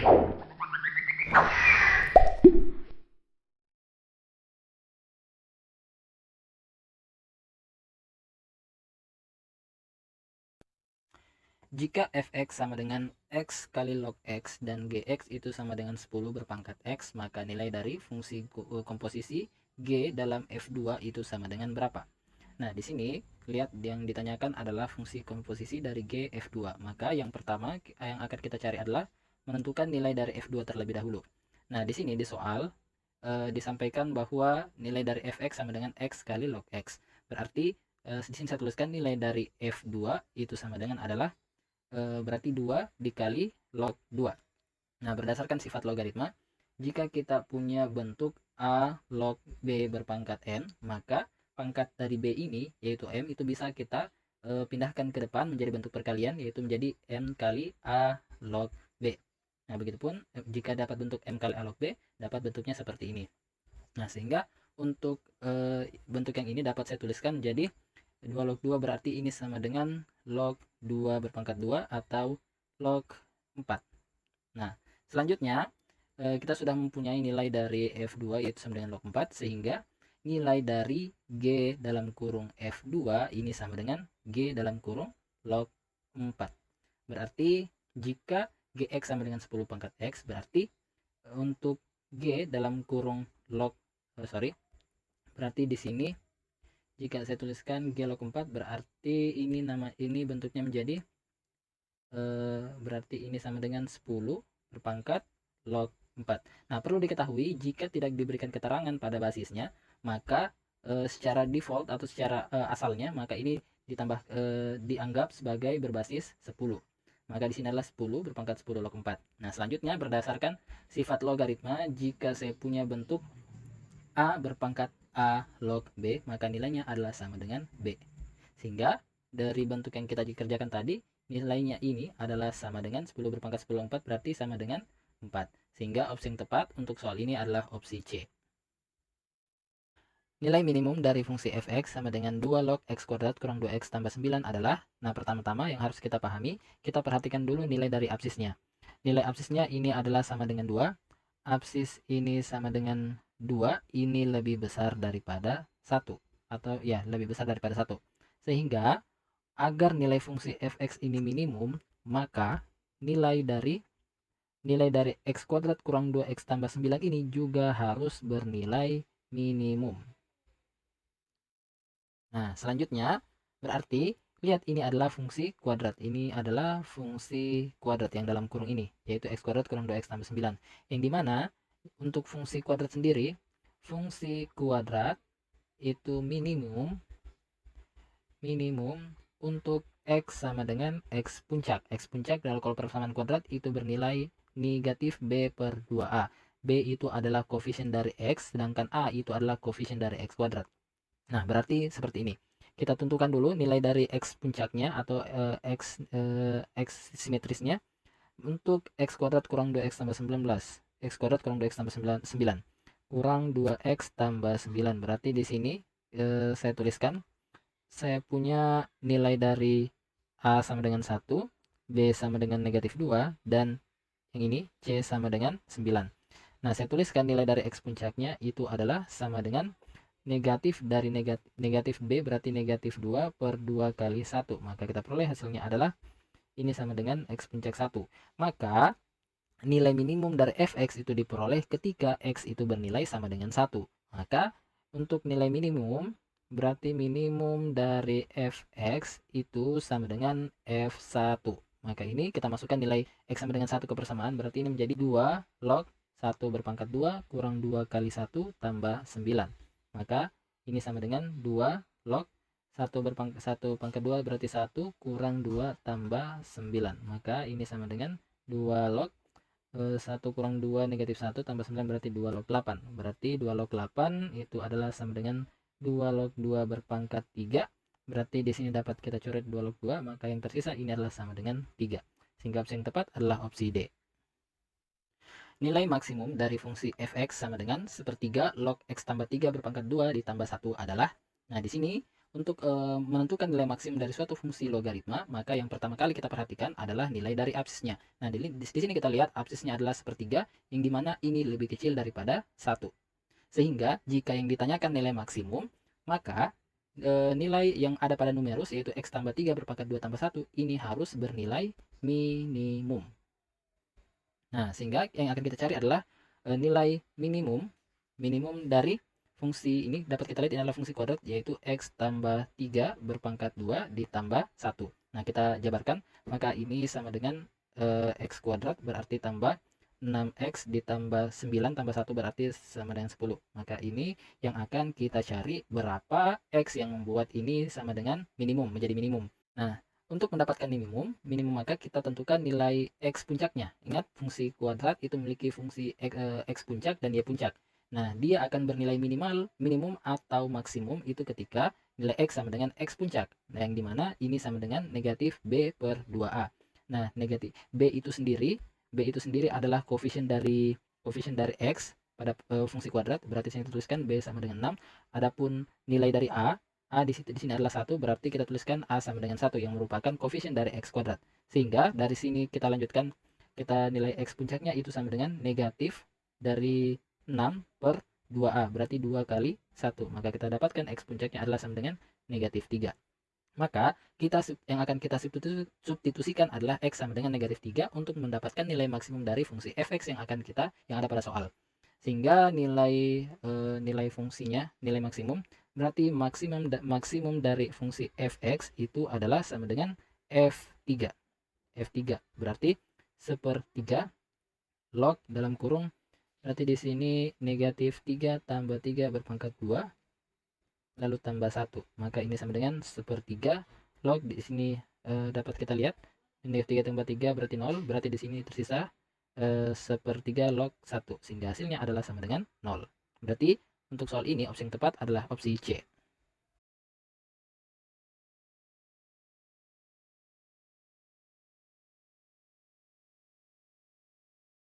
Jika fx sama dengan x kali log x dan gx itu sama dengan 10 berpangkat x, maka nilai dari fungsi komposisi g dalam f2 itu sama dengan berapa? Nah, di sini lihat yang ditanyakan adalah fungsi komposisi dari g f2. Maka yang pertama yang akan kita cari adalah menentukan nilai dari f2 terlebih dahulu. Nah, di sini di soal disampaikan bahwa nilai dari fx sama dengan x kali log x. Berarti di sini saya tuliskan nilai dari f2 itu sama dengan adalah berarti 2 dikali log 2. Nah, berdasarkan sifat logaritma, jika kita punya bentuk A log B berpangkat N, maka pangkat dari B ini, yaitu M, itu bisa kita pindahkan ke depan menjadi bentuk perkalian, yaitu menjadi N kali A log B. Nah, begitupun jika dapat bentuk M kali A log B, dapat bentuknya seperti ini. Nah, sehingga untuk bentuk yang ini dapat saya tuliskan jadi 2 log 2 berarti ini sama dengan log 2 berpangkat 2 atau log 4. Nah, selanjutnya kita sudah mempunyai nilai dari F2 yaitu sama dengan log 4, sehingga nilai dari G dalam kurung F2 ini sama dengan G dalam kurung log 4. Berarti jika Gx sama dengan 10 pangkat X, berarti untuk G dalam kurung log berarti di sini jika saya tuliskan G log 4 berarti ini bentuknya menjadi berarti ini sama dengan 10 berpangkat log 4. Nah, perlu diketahui jika tidak diberikan keterangan pada basisnya, maka secara default atau secara asalnya maka ini dianggap sebagai berbasis 10. Maka di sini adalah 10 berpangkat 10 log 4. Nah, selanjutnya berdasarkan sifat logaritma, jika saya punya bentuk A berpangkat A log B, maka nilainya adalah sama dengan B. Sehingga dari bentuk yang kita kerjakan tadi, nilainya ini adalah sama dengan 10 berpangkat 10 4, berarti sama dengan 4. Sehingga opsi yang tepat untuk soal ini adalah opsi C. Nilai minimum dari fungsi fx sama dengan 2 log x kuadrat kurang 2x tambah 9 adalah, nah pertama-tama yang harus kita pahami, kita perhatikan dulu nilai dari absisnya. Nilai absisnya ini adalah sama dengan 2, absis ini sama dengan 2, ini lebih besar daripada 1, atau ya lebih besar daripada 1. Sehingga agar nilai fungsi fx ini minimum, maka nilai dari x kuadrat kurang 2x tambah 9 ini juga harus bernilai minimum. Nah, selanjutnya berarti lihat ini adalah fungsi kuadrat. Ini adalah fungsi kuadrat yang dalam kurung ini, yaitu x kuadrat kurang 2x tambah 9. Yang dimana untuk fungsi kuadrat sendiri, fungsi kuadrat itu minimum untuk x sama dengan x puncak. X puncak dalam kalau persamaan kuadrat itu bernilai negatif b per 2a. B itu adalah koefisien dari x, sedangkan a itu adalah koefisien dari x kuadrat. Nah, berarti seperti ini. Kita tentukan dulu nilai dari x puncaknya atau x simetrisnya. Untuk x kuadrat kurang 2x tambah 19. X kuadrat kurang 2x tambah 9. Kurang 2x tambah 9. Berarti di sini saya tuliskan saya punya nilai dari A sama dengan 1, B sama dengan negatif 2, dan yang ini C sama dengan 9. Nah, saya tuliskan nilai dari X puncaknya itu adalah sama dengan negatif dari negatif B, berarti negatif 2 per 2 kali 1. Maka kita peroleh hasilnya adalah ini sama dengan X puncak 1. Maka nilai minimum dari fx itu diperoleh ketika x itu bernilai sama dengan 1. Maka untuk nilai minimum berarti minimum dari fx itu sama dengan f1. Maka ini kita masukkan nilai x sama dengan 1 ke persamaan, berarti ini menjadi 2 log 1 berpangkat 2 kurang 2 kali 1 tambah 9. Maka ini sama dengan 2 log 1 pangkat 2 berarti 1 kurang 2 tambah 9. Maka ini sama dengan 2 log 1 kurang 2 negatif 1 tambah 9 berarti 2 log 8. Berarti 2 log 8 itu adalah sama dengan 2 log 2 berpangkat 3. Berarti di sini dapat kita coret 2 log 2, maka yang tersisa ini adalah sama dengan 3. Sehingga opsi yang tepat adalah opsi D. Nilai maksimum dari fungsi fx sama dengan sepertiga log x tambah 3 berpangkat 2 ditambah 1 adalah, nah di sini Untuk menentukan nilai maksimum dari suatu fungsi logaritma, maka yang pertama kali kita perhatikan adalah nilai dari absisnya. Nah, di sini kita lihat absisnya adalah sepertiga, yang dimana ini lebih kecil daripada 1. Sehingga jika yang ditanyakan nilai maksimum, maka nilai yang ada pada numerus yaitu x tambah 3 berpangkat 2 tambah 1 ini harus bernilai minimum. Nah, sehingga yang akan kita cari adalah nilai minimum dari fungsi ini dapat kita lihat ini adalah fungsi kuadrat yaitu x tambah 3 berpangkat 2 ditambah 1. Nah, kita jabarkan, maka ini sama dengan x kuadrat berarti tambah 6x ditambah 9 tambah 1 berarti sama dengan 10. Maka ini yang akan kita cari berapa x yang membuat ini sama dengan minimum, menjadi minimum. Nah, untuk mendapatkan minimum maka kita tentukan nilai x puncaknya. Ingat, fungsi kuadrat itu memiliki fungsi x puncak dan y puncak. Nah, dia akan bernilai minimum atau maksimum itu ketika nilai x sama dengan x puncak. Nah, yang dimana ini sama dengan negatif b per 2a. Nah, negatif b itu sendiri adalah koefisien dari x pada fungsi kuadrat, berarti saya tuliskan b sama dengan 6. Adapun nilai dari a di sini adalah 1, berarti kita tuliskan a sama dengan 1 yang merupakan koefisien dari x kuadrat. Sehingga dari sini kita lanjutkan, kita nilai x puncaknya itu sama dengan negatif dari 6 per 2a, berarti 2 kali 1. Maka kita dapatkan x puncaknya adalah sama dengan negatif 3. Maka yang akan kita substitusikan adalah x sama dengan negatif 3 untuk mendapatkan nilai maksimum dari fungsi fx yang ada pada soal. Sehingga nilai fungsinya, nilai maksimum, berarti maksimum dari fungsi fx itu adalah sama dengan f3. F3 berarti sepertiga log dalam kurung, berarti di sini negatif 3 tambah 3 berpangkat 2 lalu tambah 1. Maka ini sama dengan sepertiga log, di sini dapat kita lihat negatif 3 tambah 3 berarti 0, berarti di sini tersisa sepertiga log 1, sehingga hasilnya adalah sama dengan 0. Berarti untuk soal ini opsi yang tepat adalah opsi C.